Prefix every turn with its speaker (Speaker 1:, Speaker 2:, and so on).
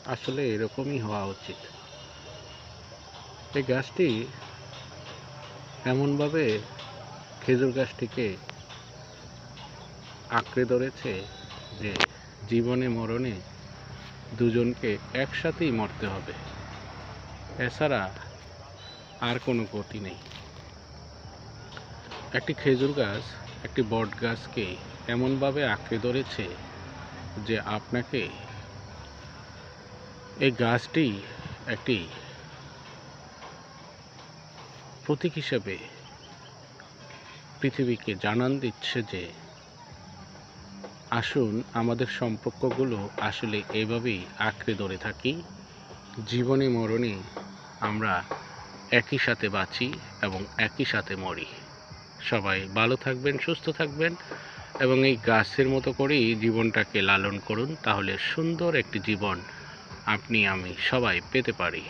Speaker 1: আসলে এরকমই হওয়া উচিত। এই গাছটি এমনভাবে খেজুর গাছটিকে আঁকড়ে ধরেছে যে জীবনে মরণে দুজনকে একসাথেই মরতে হবে, এছাড়া আর কোনো গতি নেই। একটি খেজুর গাছ একটি বট গাছকে এমনভাবে আঁকড়ে ধরেছে যে আপনাকে এই গাছটি একটি প্রতীক হিসেবে পৃথিবীকে জানান দিচ্ছে যে আসুন আমাদের সম্পর্কগুলো আসলে এভাবেই আঁকড়ে ধরে থাকি, জীবনে মরণে আমরা একই সাথে বাঁচি এবং একই সাথে মরি। সবাই ভালো থাকবেন, সুস্থ থাকবেন এবং এই গাছের মতো করেই জীবনটাকে লালন করুন, তাহলে সুন্দর একটি জীবন আপনি আমি সবাই পেতে পারি।